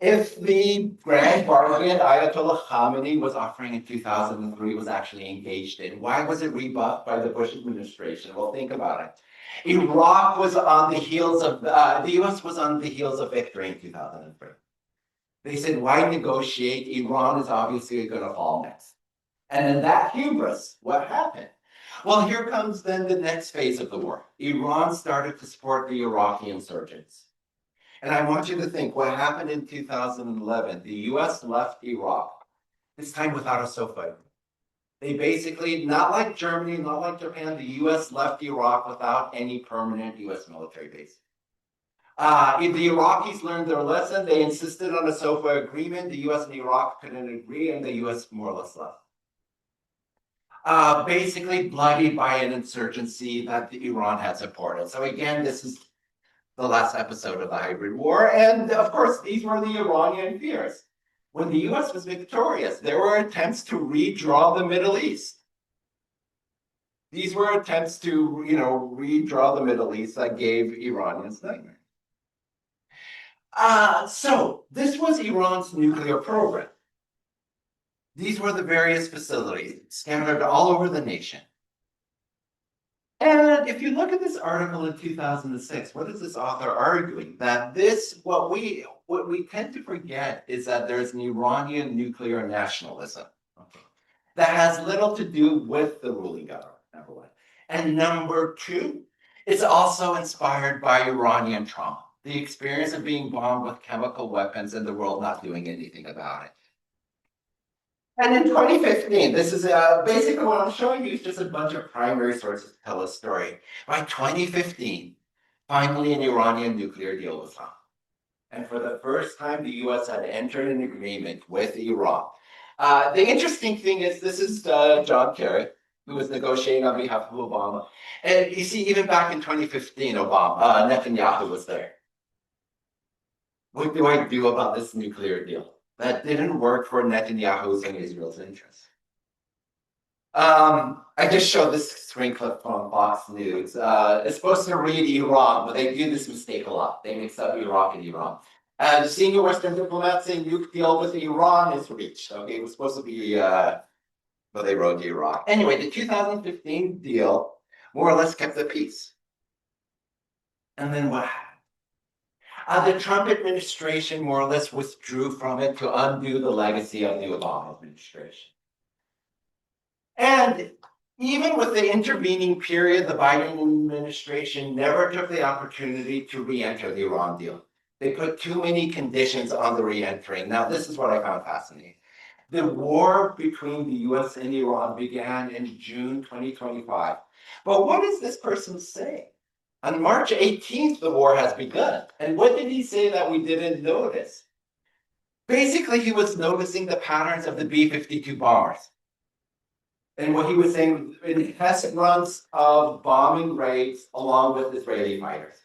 If the grand bargain Ayatollah Khamenei was offering in 2003 was actually engaged in, why was it rebuffed by the Bush administration? Well, think about it. Iraq was on the heels of, the US was on the heels of victory in 2003. They said, why negotiate? Iran is obviously going to fall next. And in that hubris, what happened? Well, here comes then the next phase of the war. Iran started to support the Iraqi insurgents. And I want you to think what happened in 2011. The US left Iraq, this time without a SOFA. They basically, not like Germany, not like Japan, the US left Iraq without any permanent US military base. The Iraqis learned their lesson. They insisted on a SOFA agreement. The US and Iraq couldn't agree, and the US more or less left. Basically bloodied by an insurgency that Iran had supported. So again, this is the last episode of the hybrid war. And of course, these were the Iranian fears. When the US was victorious, there were attempts to redraw the Middle East. These were attempts to, redraw the Middle East that gave Iranians nightmares. So this was Iran's nuclear program. These were the various facilities scattered all over the nation. And if you look at this article in 2006, what is this author arguing? That what we tend to forget is that there's an Iranian nuclear nationalism that has little to do with the ruling government, number one. And number two, it's also inspired by Iranian trauma, the experience of being bombed with chemical weapons and the world not doing anything about it. And in 2015, this is basically what I'm showing you is just a bunch of primary sources to tell a story. By 2015, finally an Iranian nuclear deal was signed. And for the first time, the US had entered an agreement with Iran. The interesting thing is, this is John Kerry, who was negotiating on behalf of Obama. And you see, even back in 2015, Netanyahu was there. What do I do about this nuclear deal? That didn't work for Netanyahu's and Israel's interests. I just showed this screen clip from Fox News. It's supposed to read Iran, but they do this mistake a lot. They mix up Iraq and Iran. Senior Western diplomats say nuke deal with Iran is reached. Okay, it was supposed to be, but they wrote Iraq. Anyway, the 2015 deal more or less kept the peace. And then what happened? The Trump administration more or less withdrew from it to undo the legacy of the Obama administration. And even with the intervening period, the Biden administration never took the opportunity to re-enter the Iran deal. They put too many conditions on the re-entering. Now, this is what I found fascinating. The war between the US and Iran began in June 2025. But what is this person saying? On March 18th, the war has begun. And what did he say that we didn't notice? Basically, he was noticing the patterns of the B-52 bombers. And what he was saying, in test runs of bombing raids along with Israeli fighters.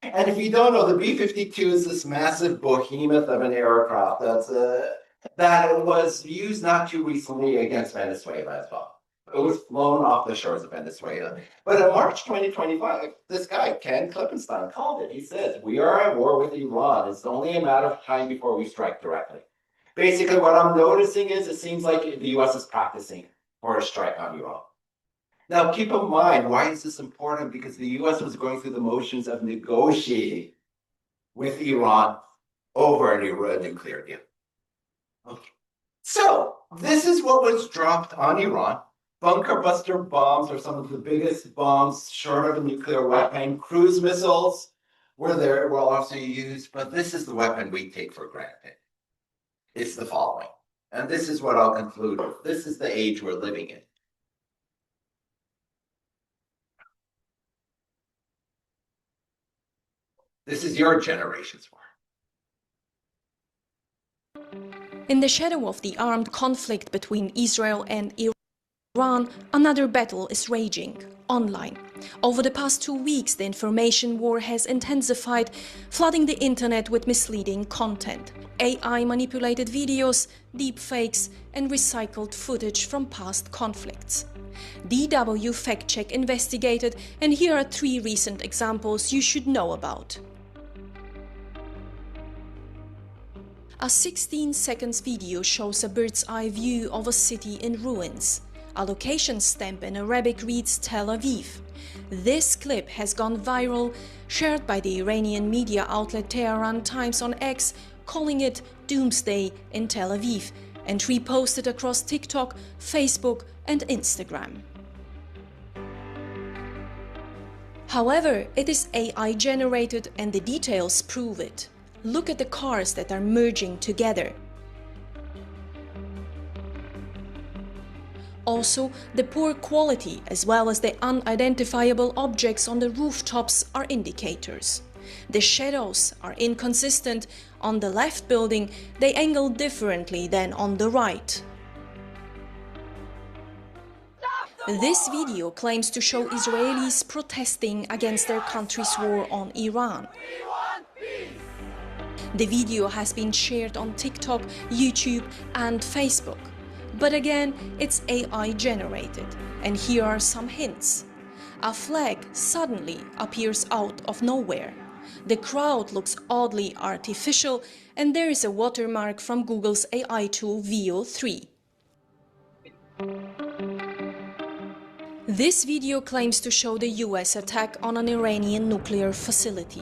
And if you don't know, the B-52 is this massive behemoth of an aircraft that was used not too recently against Venezuela as well. It was flown off the shores of Venezuela. But in March 2025, this guy, Ken Klippenstein, called it. He says, we are at war with Iran. It's only a matter of time before we strike directly. Basically, what I'm noticing is it seems like the US is practicing for a strike on Iran. Now, keep in mind, why is this important? Because the US was going through the motions of negotiating with Iran over a nuclear deal. Okay. So, this is what was dropped on Iran. Bunker buster bombs are some of the biggest bombs short of a nuclear weapon. Cruise missiles were also used, but this is the weapon we take for granted. It's the following. And this is what I'll conclude with. This is the age we're living in. This is your generation's war. In the shadow of the armed conflict between Israel and Iran, another battle is raging online. Over the past 2 weeks, the information war has intensified, flooding the internet with misleading content. AI-manipulated videos, deepfakes, and recycled footage from past conflicts. DW Fact Check investigated, and here are 3 recent examples you should know about. A 16-second video shows a bird's-eye view of a city in ruins. A location stamp in Arabic reads Tel Aviv. This clip has gone viral, shared by the Iranian media outlet Tehran Times on X, calling it Doomsday in Tel Aviv, and reposted across TikTok, Facebook, and Instagram. However, it is AI-generated and the details prove it. Look at the cars that are merging together. Also, the poor quality as well as the unidentifiable objects on the rooftops are indicators. The shadows are inconsistent. On the left building, they angle differently than on the right. This video claims to show Israelis protesting against their country's war on Iran. The video has been shared on TikTok, YouTube, and Facebook. But again, it's AI generated. And here are some hints. A flag suddenly appears out of nowhere. The crowd looks oddly artificial, and there is a watermark from Google's AI tool Veo 3. This video claims to show the US attack on an Iranian nuclear facility.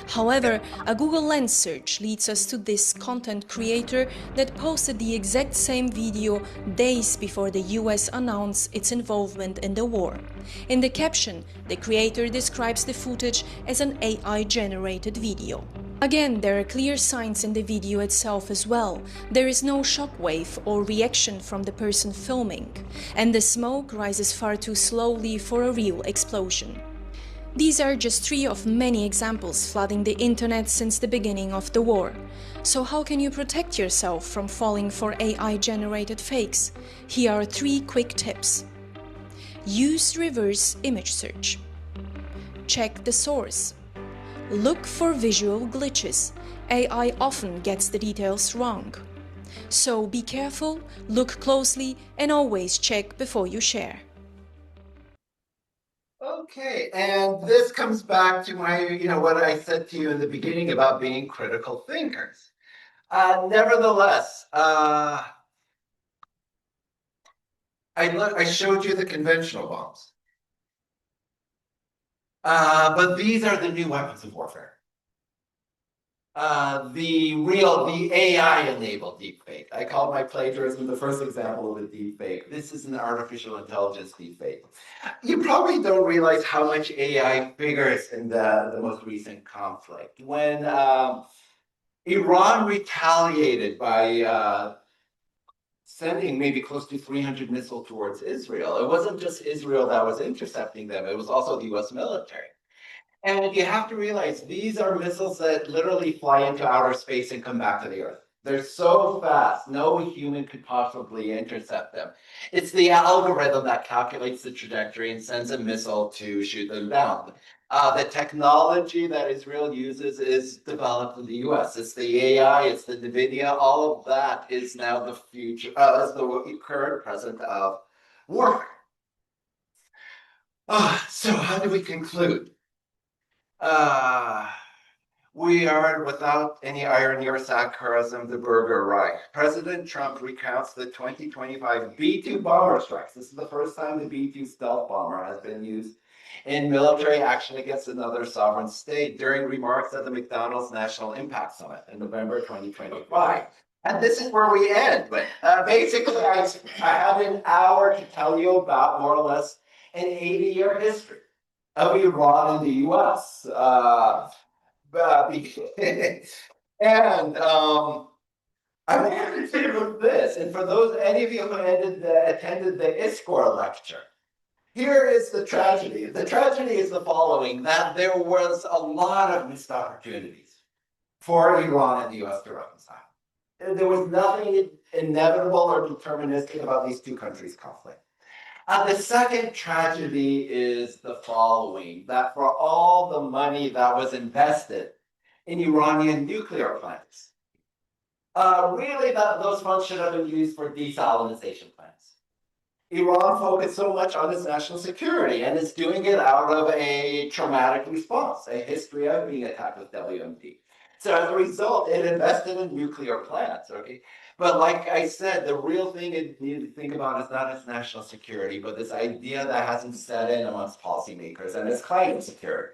However, a Google Lens search leads us to this content creator that posted the exact same video days before the US announced its involvement in the war. In the caption, the creator describes the footage as an AI-generated video. Again, there are clear signs in the video itself as well. There is no shockwave or reaction from the person filming, and the smoke rises far too slowly for a real explosion. These are just 3 of many examples flooding the internet since the beginning of the war. So how can you protect yourself from falling for AI-generated fakes? Here are 3 quick tips. Use reverse image search. Check the source. Look for visual glitches. AI often gets the details wrong. So be careful, look closely, and always check before you share. Okay, and this comes back to my, what I said to you in the beginning about being critical thinkers. Nevertheless, I showed you the conventional bombs. But these are the new weapons of warfare. The AI-enabled deepfake. I call my plagiarism the first example of a deepfake. This is an artificial intelligence deepfake. You probably don't realize how much AI figures in the most recent conflict. When Iran retaliated by sending maybe close to 300 missiles towards Israel, it wasn't just Israel that was intercepting them, it was also the US military. And you have to realize these are missiles that literally fly into outer space and come back to the Earth. They're so fast, no human could possibly intercept them. It's the algorithm that calculates the trajectory and sends a missile to shoot them down. The technology that Israel uses is developed in the US. It's the AI, it's the NVIDIA, all of that is now the future, is the current present of warfare. So how do we conclude? We are, without any irony or sarcasm, the burger right. President Trump recounts the 2025 B-2 bomber strikes. This is the first time the B-2 stealth bomber has been used in military action against another sovereign state during remarks at the McDonald's National Impact Summit in November 2025. And this is where we end. Basically, I have an hour to tell you about more or less an 80-year history of Iran and the US. And I'm going to continue with this. And for any of you who attended the ISKOR lecture, here is the tragedy. The tragedy is the following, that there was a lot of missed opportunities for Iran and the US to reconcile. There was nothing inevitable or deterministic about these two countries' conflict. The second tragedy is the following, that for all the money that was invested in Iranian nuclear plants, really those funds should have been used for desalinization plants. Iran focused so much on its national security, and it's doing it out of a traumatic response, a history of being attacked with WMD. So as a result, it invested in nuclear plants, okay? But like I said, the real thing it needed to think about is not its national security, but this idea that hasn't set in amongst policymakers, and it's climate security.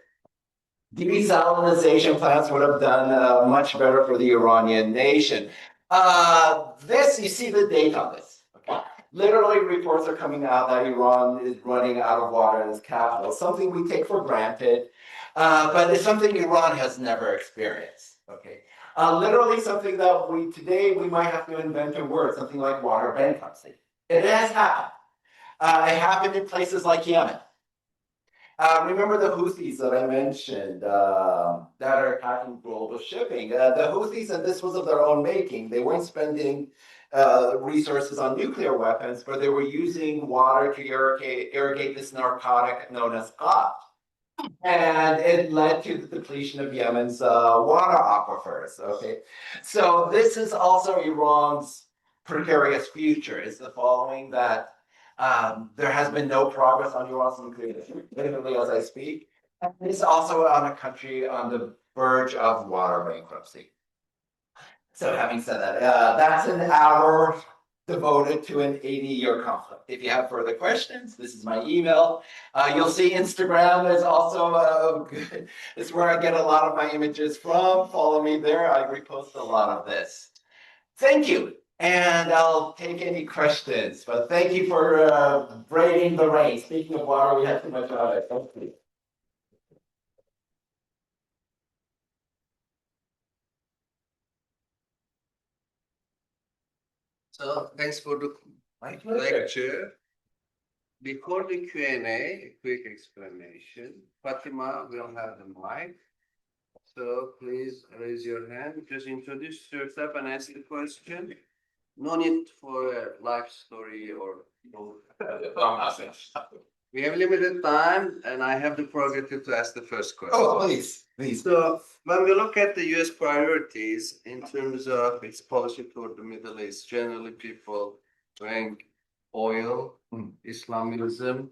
Desalinization plants would have done much better for the Iranian nation. You see the date on this, okay? Literally, reports are coming out that Iran is running out of water in its capital, something we take for granted, but it's something Iran has never experienced, okay? Literally something that today we might have to invent a word, something like water bankruptcy. It has happened. It happened in places like Yemen. Remember the Houthis that I mentioned that are attacking global shipping? The Houthis, and this was of their own making, they weren't spending resources on nuclear weapons, but they were using water to irrigate this narcotic known as qat. And it led to the depletion of Yemen's water aquifers. Okay, so this is also Iran's precarious future. Is the following that there has been no progress on Iran's nuclear, literally as I speak. And it's also on a country on the verge of water bankruptcy. So having said that, that's an hour devoted to an 80-year conflict. If you have further questions, this is my email. You'll see Instagram is also good. It's where I get a lot of my images from. Follow me there. I repost a lot of this. Thank you. And I'll take any questions. But thank you for braving the rain. Speaking of water, we have too much of it. Thank you. So thanks for the lecture. Before the Q&A, a quick explanation. Fatima will have the mic. So please raise your hand. Just introduce yourself and ask the question. No need for a life story or long message. We have limited time, and I have the prerogative to ask the first question. Oh, please, please. So when we look at the U.S. priorities in terms of its policy toward the Middle East, generally people rank oil, Islamism,